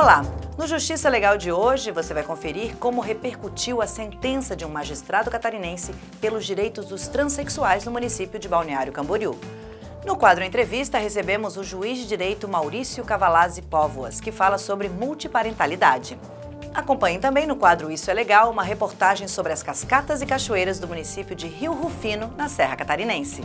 Olá! No Justiça Legal de hoje, você vai conferir como repercutiu a sentença de um magistrado catarinense pelos direitos dos transexuais no município de Balneário Camboriú. No quadro Entrevista, recebemos o juiz de direito Maurício Cavalazzi Póvoas, que fala sobre multiparentalidade. Acompanhe também no quadro Isso é Legal uma reportagem sobre as cascatas e cachoeiras do município de Rio Rufino, na Serra Catarinense.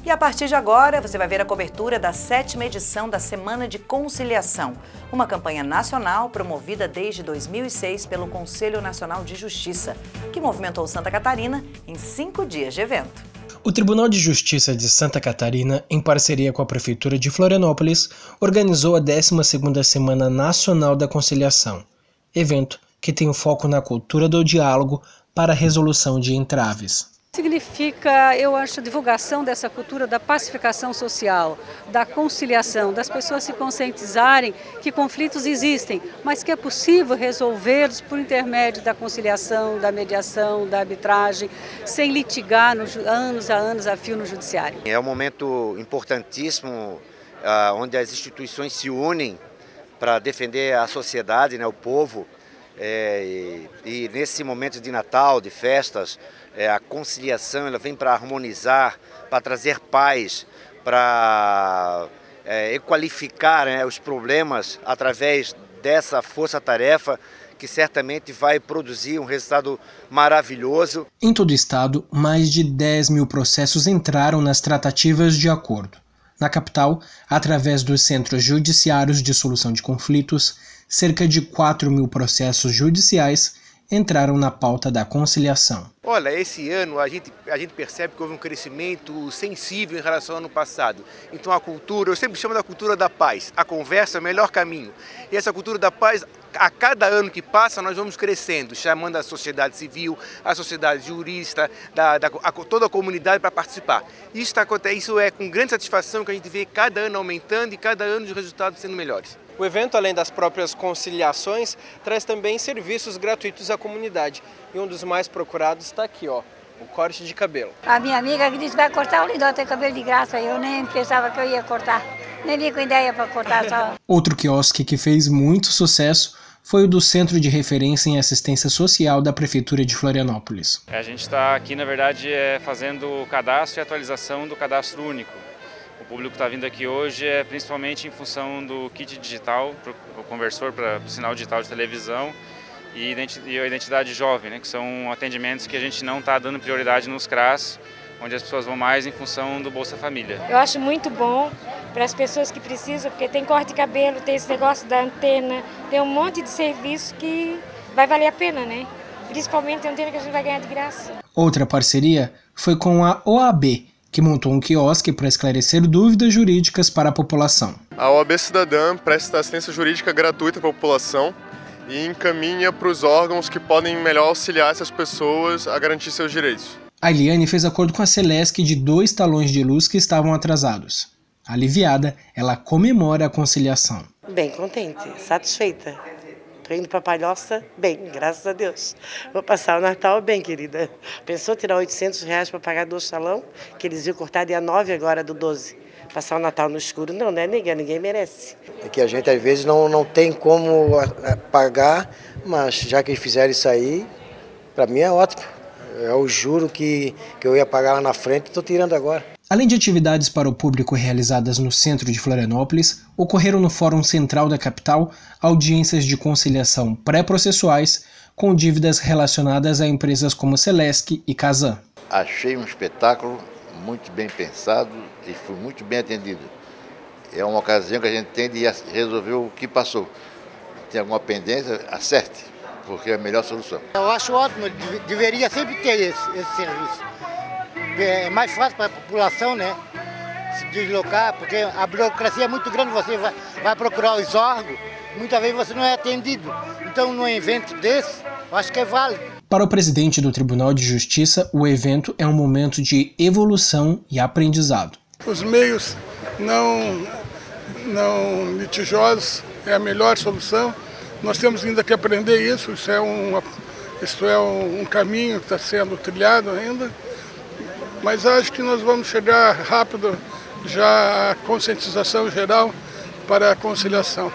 E a partir de agora, você vai ver a cobertura da 7ª edição da Semana de Conciliação, uma campanha nacional promovida desde 2006 pelo Conselho Nacional de Justiça, que movimentou Santa Catarina em 5 dias de evento. O Tribunal de Justiça de Santa Catarina, em parceria com a Prefeitura de Florianópolis, organizou a 12ª Semana Nacional da Conciliação, evento que tem o foco na cultura do diálogo para a resolução de entraves. Significa, eu acho, a divulgação dessa cultura da pacificação social, da conciliação, das pessoas se conscientizarem que conflitos existem, mas que é possível resolvê-los por intermédio da conciliação, da mediação, da arbitragem, sem litigar anos a fio no judiciário. É um momento importantíssimo onde as instituições se unem para defender a sociedade, né, o povo. E nesse momento de Natal, de festas, a conciliação ela vem para harmonizar, para trazer paz, para equalificar, né, os problemas através dessa força-tarefa que certamente vai produzir um resultado maravilhoso. Em todo o estado, mais de 10 mil processos entraram nas tratativas de acordo. Na capital, através dos centros judiciários de solução de conflitos, cerca de 4 mil processos judiciais entraram na pauta da conciliação. Olha, esse ano a gente percebe que houve um crescimento sensível em relação ao ano passado. Então a cultura, eu sempre chamo da cultura da paz. A conversa é o melhor caminho. E essa cultura da paz, a cada ano que passa, nós vamos crescendo, chamando a sociedade civil, a sociedade jurídica, toda a comunidade para participar. Isso é com grande satisfação que a gente vê cada ano aumentando e cada ano os resultados sendo melhores. O evento, além das próprias conciliações, traz também serviços gratuitos à comunidade. E um dos mais procurados está aqui, ó, o corte de cabelo. A minha amiga que disse que vai cortar o Lindó, tem cabelo de graça. Eu nem pensava que eu ia cortar. Nem vi com ideia para cortar só. Outro quiosque que fez muito sucesso foi o do Centro de Referência em Assistência Social da Prefeitura de Florianópolis. A gente está aqui, na verdade, fazendo o cadastro e atualização do cadastro único. O público que está vindo aqui hoje é principalmente em função do kit digital, o conversor para o sinal digital de televisão e a identidade jovem, né, que são atendimentos que a gente não está dando prioridade nos CRAS, onde as pessoas vão mais em função do Bolsa Família. Eu acho muito bom para as pessoas que precisam, porque tem corte de cabelo, tem esse negócio da antena, tem um monte de serviço que vai valer a pena, né? Principalmente a antena que a gente vai ganhar de graça. Outra parceria foi com a OAB, que montou um quiosque para esclarecer dúvidas jurídicas para a população. A OAB Cidadã presta assistência jurídica gratuita para a população e encaminha para os órgãos que podem melhor auxiliar essas pessoas a garantir seus direitos. A Eliane fez acordo com a Celesc de 2 talões de luz que estavam atrasados. Aliviada, ela comemora a conciliação. Bem contente, satisfeita. Estou indo para Palhoça bem, graças a Deus. Vou passar o Natal bem, querida. Pensou tirar R$800 para pagar 2 talão? Que eles iam cortar dia 9 agora do 12. Passar o Natal no escuro não, né, ninguém merece. É que a gente às vezes não tem como pagar, mas já que eles fizeram isso aí, para mim é ótimo. É o juro que eu ia pagar lá na frente, estou tirando agora. Além de atividades para o público realizadas no centro de Florianópolis, ocorreram no Fórum Central da capital audiências de conciliação pré-processuais com dívidas relacionadas a empresas como Celesc e Casan. Achei um espetáculo muito bem pensado e fui muito bem atendido. É uma ocasião que a gente tem de resolver o que passou. Tem alguma pendência, acerte, porque é a melhor solução. Eu acho ótimo, deveria sempre ter esse serviço. É mais fácil para a população, né, se deslocar, porque a burocracia é muito grande, você vai procurar os órgãos, muitas vezes você não é atendido. Então, num evento desse, eu acho que é válido. Para o presidente do Tribunal de Justiça, o evento é um momento de evolução e aprendizado. Os meios não litigiosos é a melhor solução. Nós temos ainda que aprender isso, isso é um caminho que está sendo trilhado ainda. Mas acho que nós vamos chegar rápido já à conscientização geral para a conciliação.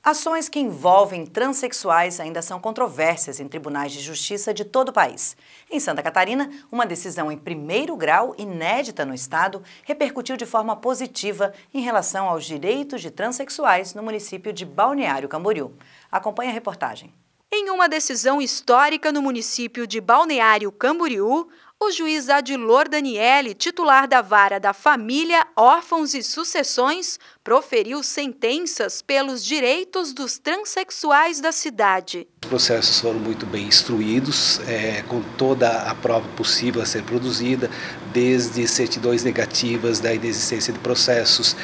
Ações que envolvem transexuais ainda são controvérsias em tribunais de justiça de todo o país. Em Santa Catarina, uma decisão em primeiro grau, inédita no estado, repercutiu de forma positiva em relação aos direitos de transexuais no município de Balneário Camboriú. Acompanhe a reportagem. Em uma decisão histórica no município de Balneário Camboriú, o juiz Adilor Daniele, titular da Vara da Família, Órfãos e Sucessões, proferiu sentenças pelos direitos dos transexuais da cidade. Os processos foram muito bem instruídos, com toda a prova possível a ser produzida, desde certidões negativas da inexistência de processos,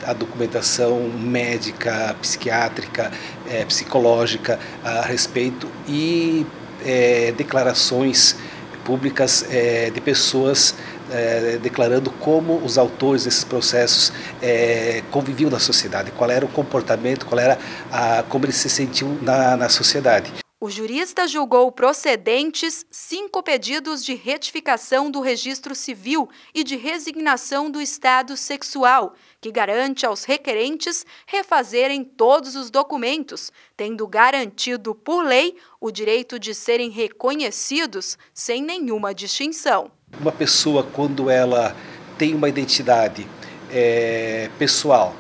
a documentação médica, psiquiátrica, psicológica a respeito e declarações públicas de pessoas declarando como os autores desses processos conviviam na sociedade, qual era o comportamento, como eles se sentiam na sociedade. O jurista julgou procedentes 5 pedidos de retificação do registro civil e de resignação do estado sexual, que garante aos requerentes refazerem todos os documentos, tendo garantido por lei o direito de serem reconhecidos sem nenhuma distinção. Uma pessoa, quando ela tem uma identidade pessoal,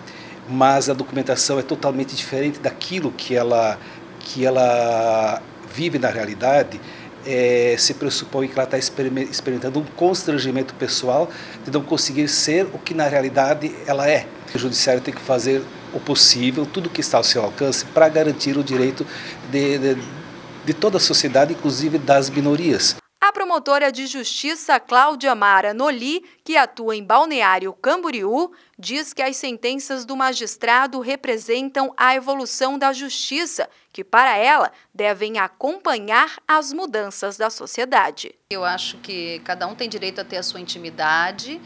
mas a documentação é totalmente diferente daquilo que ela vive na realidade, se pressupõe que ela está experimentando um constrangimento pessoal de não conseguir ser o que na realidade ela é. O judiciário tem que fazer o possível, tudo que está ao seu alcance, para garantir o direito de toda a sociedade, inclusive das minorias. A promotora de justiça Cláudia Mara Noli, que atua em Balneário Camboriú, diz que as sentenças do magistrado representam a evolução da justiça, que para ela devem acompanhar as mudanças da sociedade. Eu acho que cada um tem direito a ter a sua intimidade.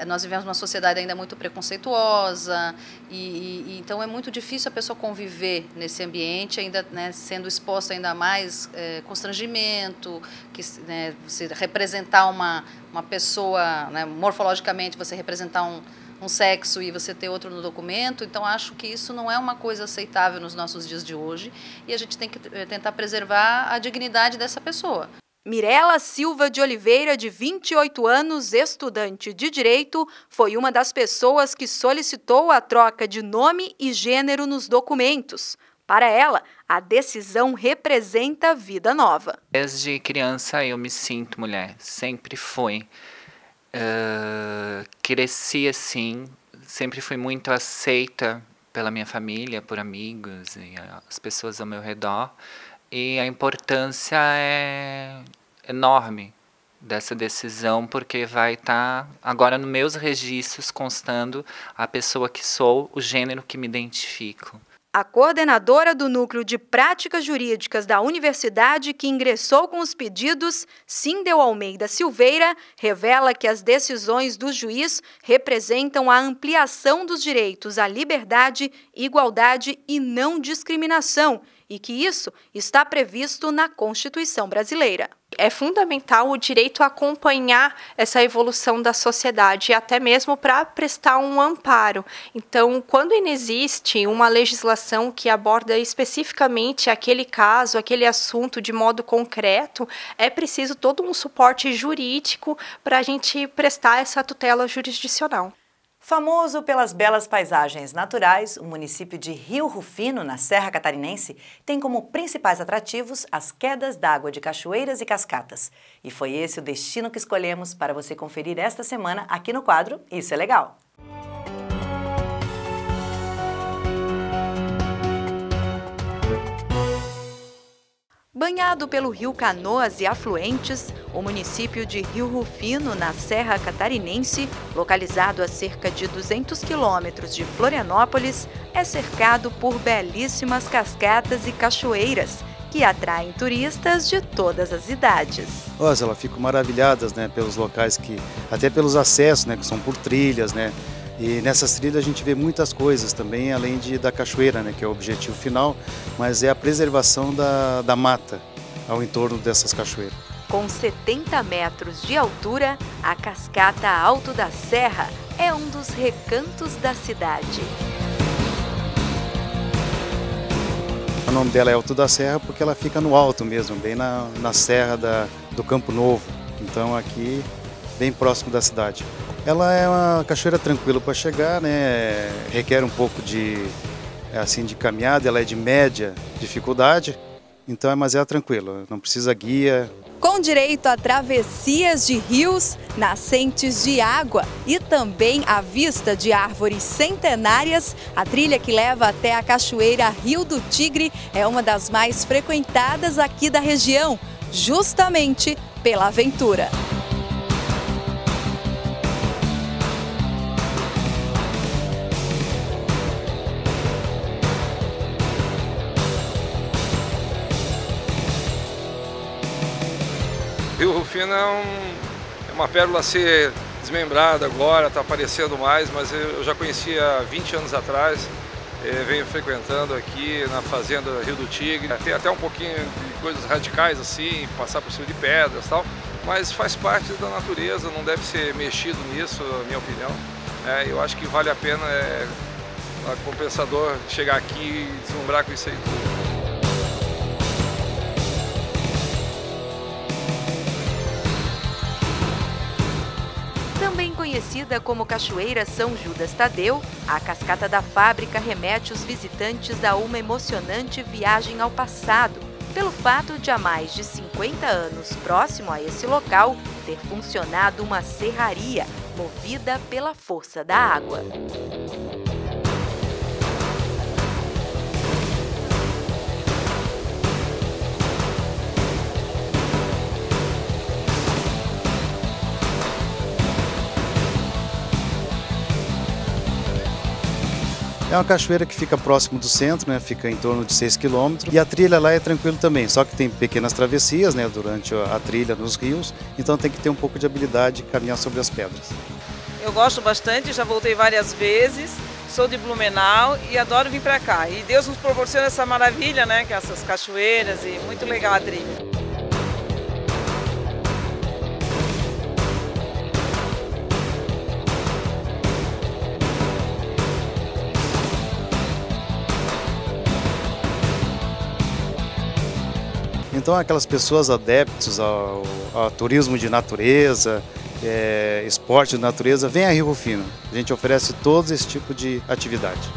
Nós vivemos uma sociedade ainda muito preconceituosa e então é muito difícil a pessoa conviver nesse ambiente, ainda sendo exposta ainda mais constrangimento, que você representar uma pessoa, morfologicamente você representar um sexo e você ter outro no documento. Então acho que isso não é uma coisa aceitável nos nossos dias de hoje e a gente tem que tentar preservar a dignidade dessa pessoa. Mirela Silva de Oliveira, de 28 anos, estudante de Direito, foi uma das pessoas que solicitou a troca de nome e gênero nos documentos. Para ela, a decisão representa vida nova. Desde criança eu me sinto mulher, sempre fui. Cresci assim, sempre fui muito aceita pela minha família, por amigos e as pessoas ao meu redor. E a importância é enorme dessa decisão, porque vai estar agora nos meus registros constando a pessoa que sou, o gênero que me identifico. A coordenadora do Núcleo de Práticas Jurídicas da Universidade, que ingressou com os pedidos, Cindel Almeida Silveira, revela que as decisões do juiz representam a ampliação dos direitos à liberdade, igualdade e não discriminação, e que isso está previsto na Constituição brasileira. É fundamental o direito a acompanhar essa evolução da sociedade, até mesmo para prestar um amparo. Então, quando inexiste uma legislação que aborda especificamente aquele caso, aquele assunto de modo concreto, é preciso todo um suporte jurídico para a gente prestar essa tutela jurisdicional. Famoso pelas belas paisagens naturais, o município de Rio Rufino, na Serra Catarinense, tem como principais atrativos as quedas d'água de cachoeiras e cascatas. E foi esse o destino que escolhemos para você conferir esta semana aqui no quadro Isso é Legal. Banhado pelo rio Canoas e afluentes, o município de Rio Rufino, na Serra Catarinense, localizado a cerca de 200 quilômetros de Florianópolis, é cercado por belíssimas cascatas e cachoeiras, que atraem turistas de todas as idades. Nossa, elas ficam maravilhadas, pelos locais até pelos acessos, que são por trilhas, E nessas trilhas a gente vê muitas coisas também, além da cachoeira, que é o objetivo final, mas é a preservação da mata ao entorno dessas cachoeiras. Com 70 metros de altura, a Cascata Alto da Serra é um dos recantos da cidade. O nome dela é Alto da Serra porque ela fica no alto mesmo, bem na serra do Campo Novo. Então aqui, bem próximo da cidade. Ela é uma cachoeira tranquila para chegar, né? Requer um pouco de caminhada, ela é de média dificuldade, então mas é tranquilo, não precisa guia. Com direito a travessias de rios, nascentes de água e também a vista de árvores centenárias, a trilha que leva até a cachoeira Rio do Tigre é uma das mais frequentadas aqui da região, justamente pela aventura. Rio Rufino é uma pérola a ser desmembrada agora, está aparecendo mais, mas eu já conhecia há 20 anos atrás, venho frequentando aqui na fazenda Rio do Tigre. Tem até um pouquinho de coisas radicais assim, passar por cima de pedras e tal, mas faz parte da natureza, não deve ser mexido nisso, na minha opinião. Eu acho que vale a pena, compensador chegar aqui e deslumbrar com isso aí tudo. Também conhecida como Cachoeira São Judas Tadeu, a Cascata da Fábrica remete os visitantes a uma emocionante viagem ao passado, pelo fato de há mais de 50 anos, próximo a esse local, ter funcionado uma serraria movida pela força da água. É uma cachoeira que fica próximo do centro, né? Fica em torno de 6 km. E a trilha lá é tranquilo também, só que tem pequenas travessias, né? Durante a trilha nos rios, então tem que ter um pouco de habilidade de caminhar sobre as pedras. Eu gosto bastante, já voltei várias vezes, sou de Blumenau e adoro vir para cá. E Deus nos proporciona essa maravilha, né? Que é essas cachoeiras e muito legal a trilha. Então aquelas pessoas adeptas ao turismo de natureza, esporte de natureza, vem a Rio Rufino. A gente oferece todo esse tipo de atividade.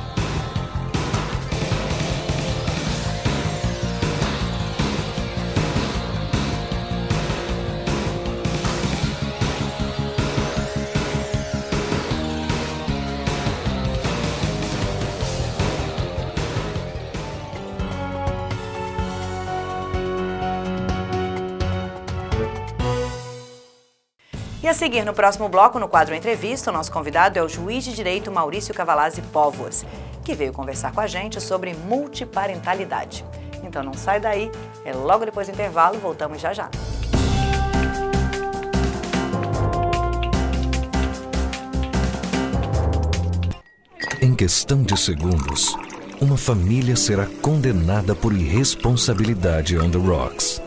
E a seguir, no próximo bloco, no quadro Entrevista, o nosso convidado é o juiz de direito Maurício Cavalazzi Póvoas, que veio conversar com a gente sobre multiparentalidade. Então não sai daí, logo depois do intervalo, voltamos já já. Em questão de segundos, uma família será condenada por irresponsabilidade on the rocks.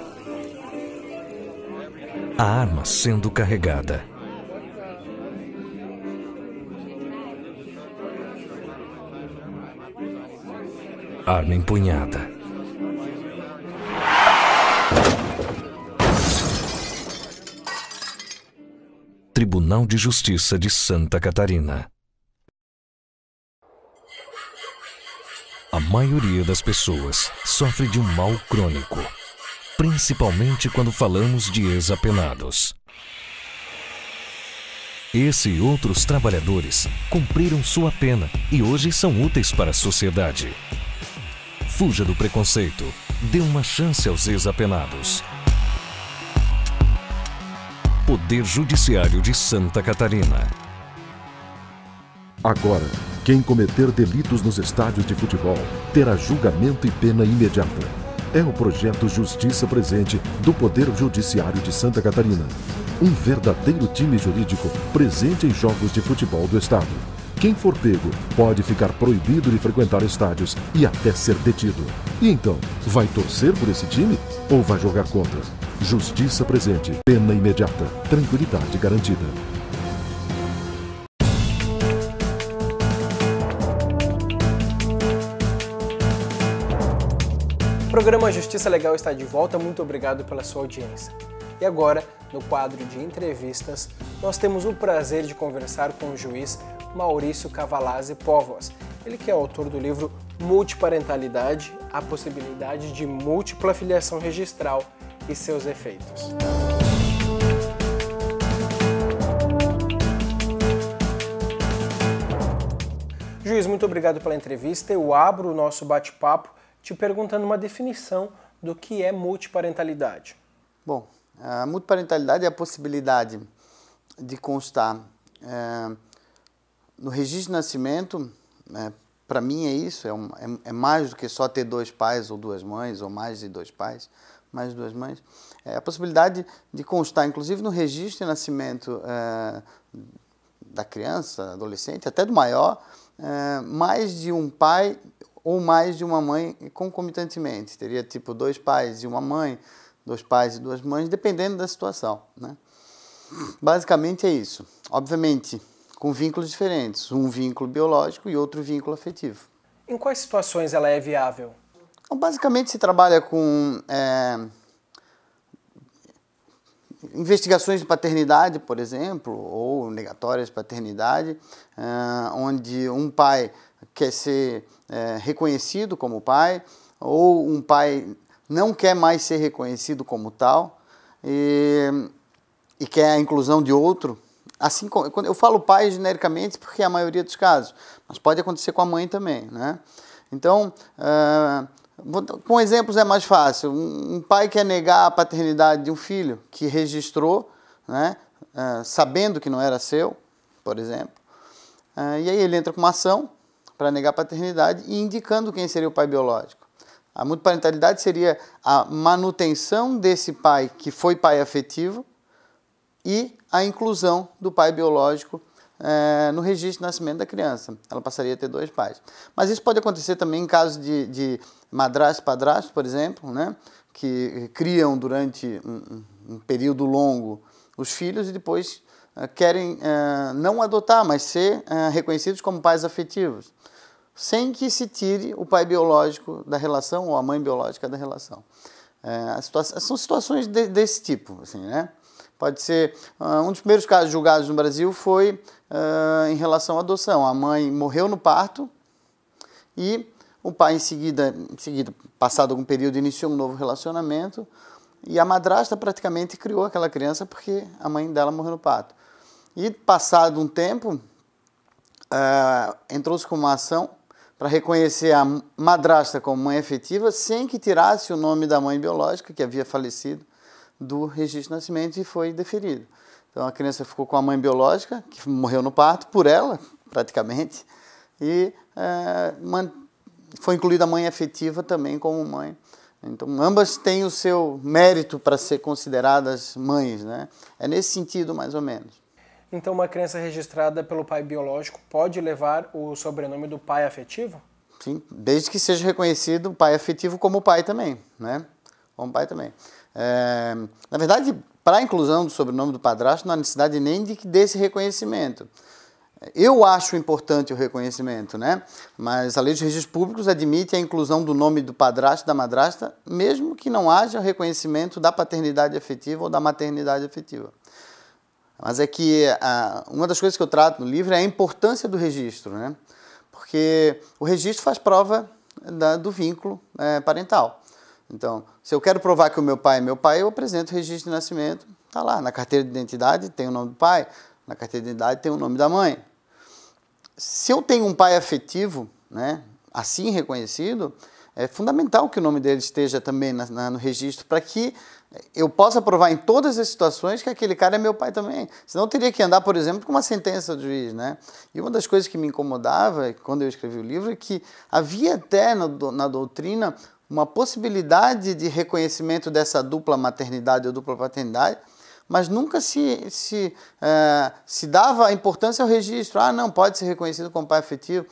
A arma sendo carregada. Arma empunhada. Tribunal de Justiça de Santa Catarina. A maioria das pessoas sofre de um mal crônico, principalmente quando falamos de ex-apenados. Esse e outros trabalhadores cumpriram sua pena e hoje são úteis para a sociedade. Fuja do preconceito, dê uma chance aos ex-apenados. Poder Judiciário de Santa Catarina. Agora, quem cometer delitos nos estádios de futebol terá julgamento e pena imediata. É o projeto Justiça Presente do Poder Judiciário de Santa Catarina. Um verdadeiro time jurídico presente em jogos de futebol do estado. Quem for pego pode ficar proibido de frequentar estádios e até ser detido. E então, vai torcer por esse time ou vai jogar contra? Justiça Presente, pena imediata, tranquilidade garantida. programa Justiça Legal está de volta, muito obrigado pela sua audiência. E agora, no quadro de entrevistas, nós temos o prazer de conversar com o juiz Maurício Cavalazzi Póvoas, ele que é autor do livro Multiparentalidade, a possibilidade de múltipla filiação registral e seus efeitos. Juiz, muito obrigado pela entrevista. Eu abro o nosso bate-papo te perguntando uma definição do que é multiparentalidade. Bom, a multiparentalidade é a possibilidade de constar no registro de nascimento, para mim é isso, é mais do que só ter 2 pais ou 2 mães, ou mais de 2 pais, mais de 2 mães. É a possibilidade de constar, inclusive no registro de nascimento da criança, adolescente, até do maior, mais de um pai ou mais de uma mãe concomitantemente. Teria tipo 2 pais e uma mãe, 2 pais e 2 mães, dependendo da situação, né? Basicamente é isso. Obviamente, com vínculos diferentes, um vínculo biológico e outro vínculo afetivo. Em quais situações ela é viável? Então, basicamente se trabalha com investigações de paternidade, por exemplo, ou negatórias de paternidade, onde um pai quer ser reconhecido como pai, ou um pai não quer mais ser reconhecido como tal, e quer a inclusão de outro. Assim, quando eu falo pai genericamente porque é a maioria dos casos, mas pode acontecer com a mãe também, né? Então, com exemplos é mais fácil. Um pai quer negar a paternidade de um filho que registrou, né, sabendo que não era seu, por exemplo, e aí ele entra com uma ação para negar a paternidade e indicando quem seria o pai biológico. A multiparentalidade seria a manutenção desse pai que foi pai afetivo e a inclusão do pai biológico no registro de nascimento da criança. Ela passaria a ter 2 pais. Mas isso pode acontecer também em casos de madrasto e padrasto, por exemplo, né, que criam durante um período longo os filhos e depois querem não adotar, mas ser reconhecidos como pais afetivos, sem que se tire o pai biológico da relação ou a mãe biológica da relação. São situações desse tipo, assim, né? Pode ser, um dos primeiros casos julgados no Brasil foi em relação à adoção. A mãe morreu no parto e o pai, em seguida, passado algum período, iniciou um novo relacionamento e a madrasta praticamente criou aquela criança porque a mãe dela morreu no parto. E, passado um tempo, entrou-se com uma ação para reconhecer a madrasta como mãe efetiva sem que tirasse o nome da mãe biológica, que havia falecido, do registro de nascimento e foi deferido. Então a criança ficou com a mãe biológica, que morreu no parto, por ela, praticamente, e foi incluída a mãe afetiva também como mãe. Então ambas têm o seu mérito para ser consideradas mães, né? É nesse sentido, mais ou menos. Então uma criança registrada pelo pai biológico pode levar o sobrenome do pai afetivo? Sim, desde que seja reconhecido o pai afetivo como pai também, né? Como pai também. Na verdade, para a inclusão do sobrenome do padrasto, não há necessidade nem desse reconhecimento. Eu acho importante o reconhecimento, né? Mas a lei dos registros públicos admite a inclusão do nome do padrasto e da madrasta, mesmo que não haja reconhecimento da paternidade afetiva ou da maternidade afetiva. Mas é que uma das coisas que eu trato no livro é a importância do registro, né? Porque o registro faz prova do vínculo parental. Então, se eu quero provar que o meu pai é meu pai, eu apresento o registro de nascimento, está lá, na carteira de identidade tem o nome do pai, na carteira de identidade tem o nome da mãe. Se eu tenho um pai afetivo, né, assim reconhecido, é fundamental que o nome dele esteja também no registro, para que eu possa provar em todas as situações que aquele cara é meu pai também. Senão eu teria que andar, por exemplo, com uma sentença do juiz, né? E uma das coisas que me incomodava quando eu escrevi o livro é que havia até na doutrina uma possibilidade de reconhecimento dessa dupla maternidade ou dupla paternidade, mas nunca se dava a importância ao registro. Ah, não, pode ser reconhecido como pai afetivo.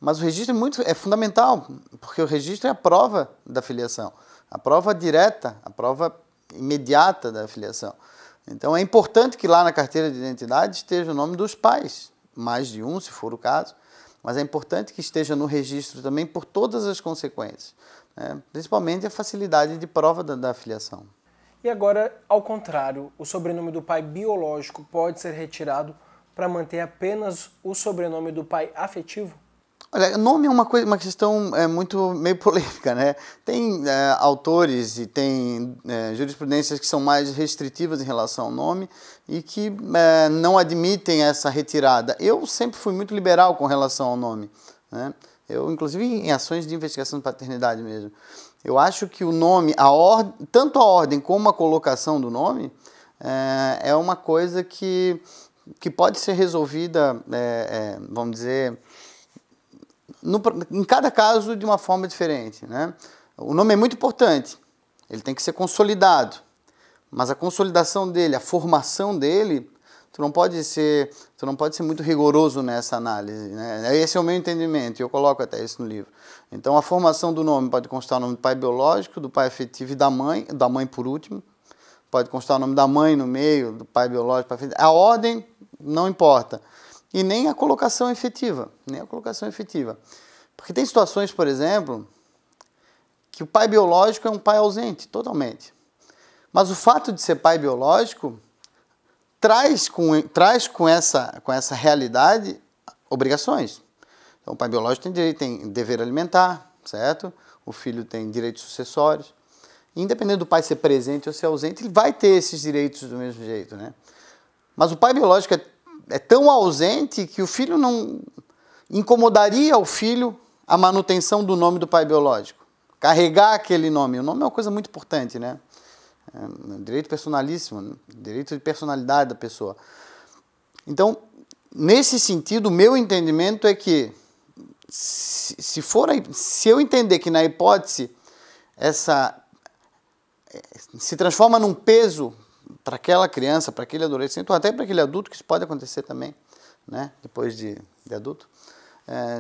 Mas o registro é fundamental, porque o registro é a prova da filiação, a prova direta, a prova imediata da filiação. Então é importante que lá na carteira de identidade esteja o nome dos pais, mais de um, se for o caso, mas é importante que esteja no registro também por todas as consequências. né? Principalmente a facilidade de prova da filiação. E agora, ao contrário, o sobrenome do pai biológico pode ser retirado para manter apenas o sobrenome do pai afetivo? Olha, nome é uma questão meio polêmica, né? Tem autores e tem jurisprudências que são mais restritivas em relação ao nome e que não admitem essa retirada. Eu sempre fui muito liberal com relação ao nome, né? Eu, inclusive, em ações de investigação de paternidade mesmo. Eu acho que o nome, tanto a ordem como a colocação do nome, é uma coisa que pode ser resolvida, vamos dizer, em cada caso de uma forma diferente, né? O nome é muito importante, ele tem que ser consolidado, mas a consolidação dele, a formação dele, tu não pode ser muito rigoroso nessa análise, né? Esse é o meu entendimento, e eu coloco até isso no livro. Então a formação do nome pode constar o nome do pai biológico, do pai afetivo e da mãe por último, pode constar o nome da mãe no meio, do pai biológico, pai afetivo. A ordem não importa. E nem a colocação efetiva, Porque tem situações, por exemplo, que o pai biológico é um pai ausente, totalmente. Mas o fato de ser pai biológico traz com essa realidade obrigações. Então o pai biológico tem dever alimentar, certo? O filho tem direitos sucessórios. Independente do pai ser presente ou ser ausente, ele vai ter esses direitos do mesmo jeito, né? Mas o pai biológico é tão ausente que o filho não incomodaria o filho a manutenção do nome do pai biológico. Carregar aquele nome. O nome é uma coisa muito importante, né? É um direito personalíssimo, né? Direito de personalidade da pessoa. Então, nesse sentido, o meu entendimento é que se eu entender que na hipótese se transforma num peso para aquela criança, para aquele adolescente, ou até para aquele adulto, que isso pode acontecer também, né? Depois de adulto.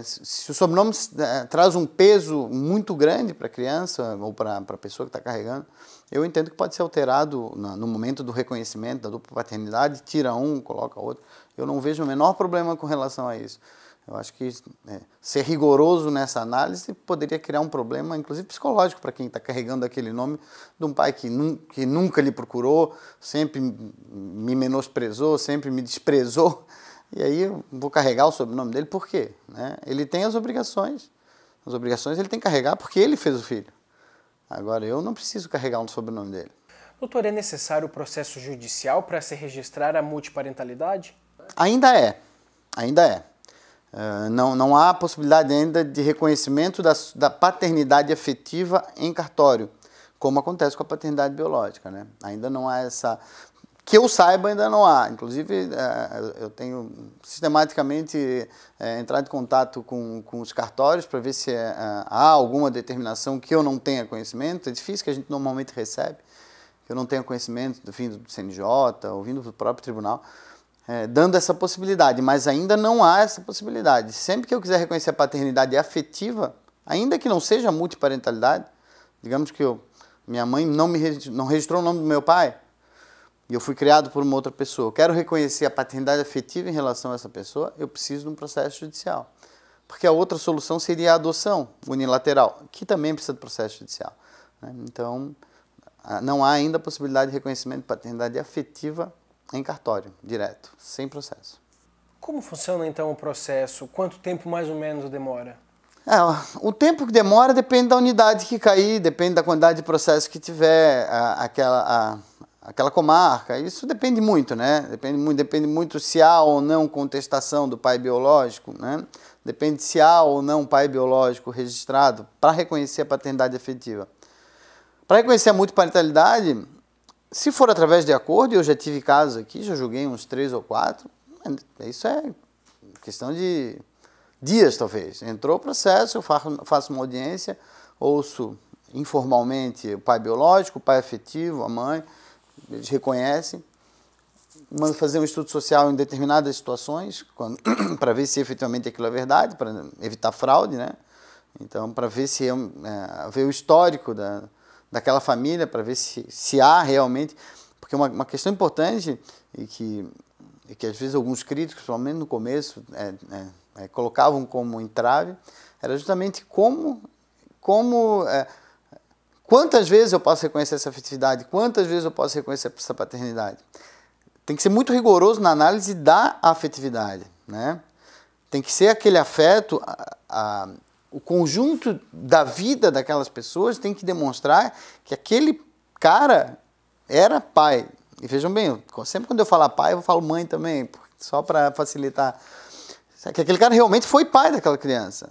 Se o sobrenome traz um peso muito grande para a criança ou para a pessoa que está carregando, eu entendo que pode ser alterado no momento do reconhecimento da dupla paternidade, tira um, coloca outro. Eu não vejo o menor problema com relação a isso. Eu acho que ser rigoroso nessa análise poderia criar um problema, inclusive psicológico, para quem está carregando aquele nome de um pai que nunca lhe procurou, sempre me menosprezou, sempre me desprezou. E aí eu vou carregar o sobrenome dele, por quê? Né? Ele tem as obrigações ele tem que carregar porque ele fez o filho. Agora, eu não preciso carregar o sobrenome dele. Doutor, é necessário o processo judicial para se registrar a multiparentalidade? Ainda é. Não há possibilidade ainda de reconhecimento da paternidade afetiva em cartório, como acontece com a paternidade biológica, né? Ainda não há essa... Que eu saiba, ainda não há. Inclusive, eu tenho sistematicamente entrado em contato com os cartórios para ver se há alguma determinação que eu não tenha conhecimento. É difícil, que a gente normalmente recebe, que eu não tenha conhecimento vindo do CNJ ou vindo do próprio tribunal, dando essa possibilidade. Mas ainda não há essa possibilidade. Sempre que eu quiser reconhecer a paternidade afetiva, ainda que não seja multiparentalidade, digamos que minha mãe não registrou o nome do meu pai, e eu fui criado por uma outra pessoa, eu quero reconhecer a paternidade afetiva em relação a essa pessoa, eu preciso de um processo judicial. Porque a outra solução seria a adoção unilateral, que também precisa de processo judicial, né? Então, não há ainda a possibilidade de reconhecimento de paternidade afetiva em cartório, direto, sem processo. Como funciona então o processo? Quanto tempo mais ou menos demora? O tempo que demora depende da unidade que cair, depende da quantidade de processo que tiver, aquela comarca. Isso depende muito, né? Depende muito se há ou não contestação do pai biológico, né? Depende se há ou não pai biológico registrado para reconhecer a paternidade afetiva. Para reconhecer a multiparentalidade, se for através de acordo, eu já tive casos aqui, já julguei uns 3 ou 4, isso é questão de dias, talvez. Entrou o processo, eu faço uma audiência, ouço informalmente o pai biológico, o pai afetivo, a mãe, eles reconhecem, mando fazer um estudo social em determinadas situações, para ver se efetivamente aquilo é verdade, para evitar fraude, né? Então, para ver ver o histórico daquela família, para ver se há realmente... Porque uma questão importante, e que às vezes alguns críticos, principalmente no começo, colocavam como entrave, era justamente como Quantas vezes eu posso reconhecer essa afetividade? Quantas vezes eu posso reconhecer essa paternidade? Tem que ser muito rigoroso na análise da afetividade, né? Tem que ser aquele afeto, o conjunto da vida daquelas pessoas tem que demonstrar que aquele cara era pai. E vejam bem, sempre quando eu falo pai, eu falo mãe também, só para facilitar. Que aquele cara realmente foi pai daquela criança.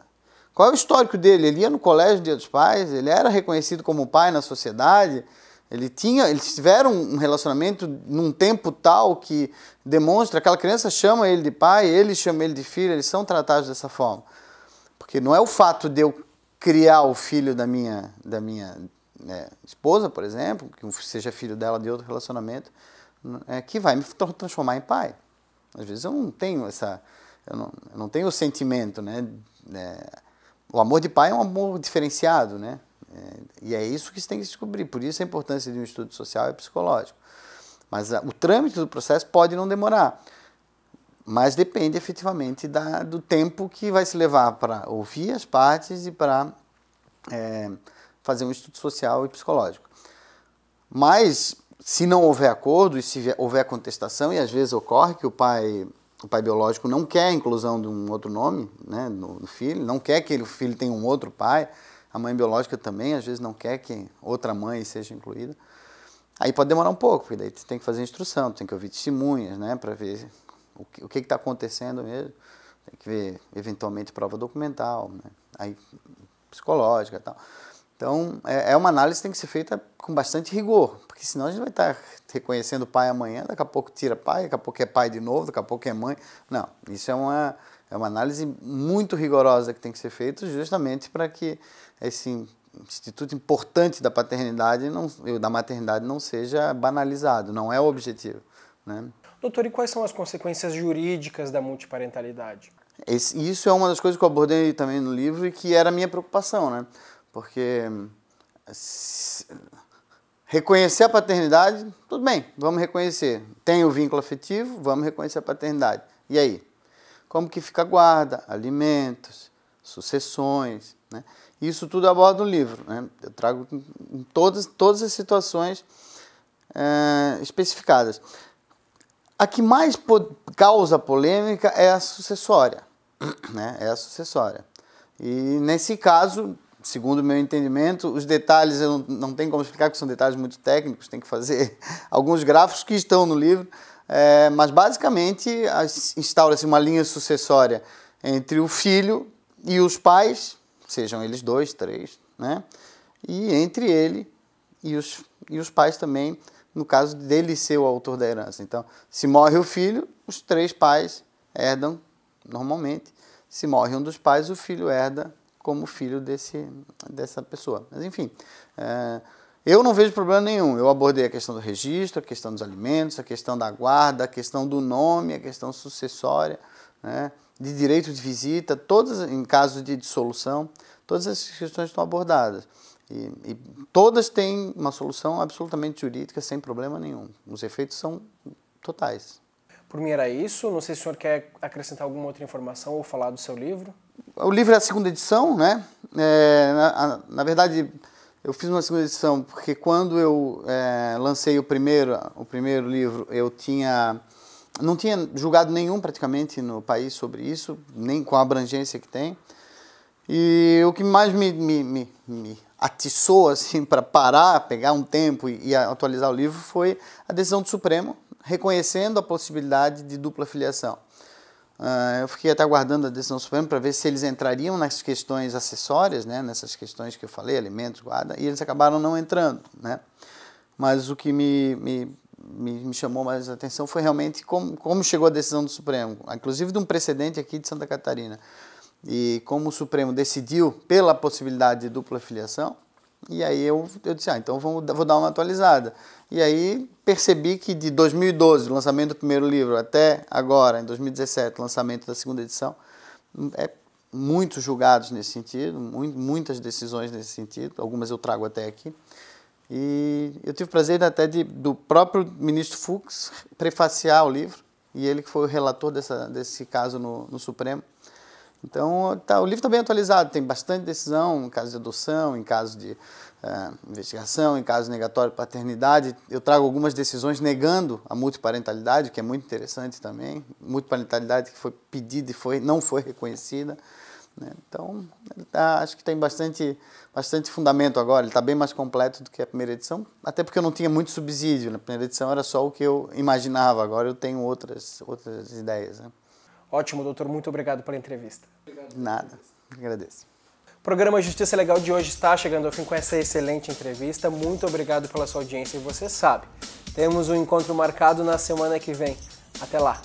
Qual é o histórico dele? Ele ia no colégio Dia dos Pais, ele era reconhecido como pai na sociedade, eles tiveram um relacionamento num tempo tal que demonstra, aquela criança chama ele de pai, ele chama ele de filho, eles são tratados dessa forma. Porque não é o fato de eu criar o filho da minha esposa, por exemplo, que seja filho dela de outro relacionamento, que vai me transformar em pai. Às vezes eu não tenho eu não tenho o sentimento, né? O amor de pai é um amor diferenciado, né? E é isso que se tem que descobrir. Por isso a importância de um estudo social e psicológico. Mas o trâmite do processo pode não demorar. Mas depende efetivamente do tempo que vai se levar para ouvir as partes e para fazer um estudo social e psicológico. Mas, se não houver acordo e se houver contestação, e às vezes ocorre que o pai biológico não quer a inclusão de um outro nome, né, no filho, não quer que o filho tenha um outro pai, a mãe biológica também às vezes não quer que outra mãe seja incluída, aí pode demorar um pouco, porque daí você tem que fazer instrução, tem que ouvir testemunhas, né, para ver o que está acontecendo mesmo, tem que ver eventualmente prova documental, né, aí psicológica e tal. Então, é uma análise que tem que ser feita com bastante rigor, porque senão a gente vai estar reconhecendo pai amanhã, daqui a pouco tira pai, daqui a pouco é pai de novo, daqui a pouco é mãe. Não, isso é uma análise muito rigorosa que tem que ser feita justamente para que esse instituto importante da paternidade e da maternidade não seja banalizado, não é o objetivo, né? Doutor, e quais são as consequências jurídicas da multiparentalidade? Isso é uma das coisas que eu abordei também no livro e que era a minha preocupação, né? Porque reconhecer a paternidade, tudo bem, vamos reconhecer. Tem o vínculo afetivo, vamos reconhecer a paternidade. E aí? Como que fica a guarda, alimentos, sucessões, né? Isso tudo eu abordo no livro, né? Eu trago todas as situações especificadas. A que mais causa polêmica é a sucessória, né? É a sucessória. E nesse caso, segundo o meu entendimento, os detalhes eu não tenho como explicar, porque são detalhes muito técnicos, tem que fazer alguns gráficos que estão no livro, mas basicamente instaura-se uma linha sucessória entre o filho e os pais, sejam eles 2, 3, né? E entre ele e os pais também, no caso dele ser o autor da herança. Então, se morre o filho, os 3 pais herdam normalmente. Se morre um dos pais, o filho herda como filho dessa pessoa. Mas, enfim, eu não vejo problema nenhum. Eu abordei a questão do registro, a questão dos alimentos, a questão da guarda, a questão do nome, a questão sucessória, né, de direito de visita, todas, em caso de dissolução, todas essas questões estão abordadas. E todas têm uma solução absolutamente jurídica, sem problema nenhum. Os efeitos são totais. Por mim era isso. Não sei se o senhor quer acrescentar alguma outra informação ou falar do seu livro. O livro é a 2ª edição, né? Na verdade, eu fiz uma 2ª edição porque quando eu lancei o primeiro livro, eu não tinha julgado nenhum praticamente no país sobre isso, nem com a abrangência que tem. E o que mais me atiçou assim, para parar, pegar um tempo e atualizar o livro foi a decisão do Supremo, reconhecendo a possibilidade de dupla filiação. Eu fiquei até aguardando a decisão do Supremo para ver se eles entrariam nas questões acessórias, né, nessas questões que eu falei, alimentos, guarda, e eles acabaram não entrando, né? Mas o que me chamou mais a atenção foi realmente como chegou a decisão do Supremo, inclusive de um precedente aqui de Santa Catarina. E como o Supremo decidiu pela possibilidade de dupla filiação, e aí eu disse, então vou dar uma atualizada. E aí percebi que de 2012, o lançamento do primeiro livro, até agora, em 2017, o lançamento da 2ª edição, muitos julgados nesse sentido, muitas decisões nesse sentido, algumas eu trago até aqui. E eu tive o prazer até do próprio ministro Fux prefaciar o livro, e ele que foi o relator desse caso no Supremo. Então, o livro está bem atualizado, tem bastante decisão em caso de adoção, em caso de investigação em caso negatório de paternidade. Eu trago algumas decisões negando a multiparentalidade, que é muito interessante também. Multiparentalidade que foi pedida e não foi reconhecida. Então, acho que tem bastante fundamento agora. Ele está bem mais completo do que a primeira edição, até porque eu não tinha muito subsídio. Na primeira edição era só o que eu imaginava, agora eu tenho outras ideias. Ótimo, doutor. Muito obrigado pela entrevista. Nada, agradeço. O programa Justiça Legal de hoje está chegando ao fim com essa excelente entrevista. Muito obrigado pela sua audiência e você sabe, temos um encontro marcado na semana que vem. Até lá!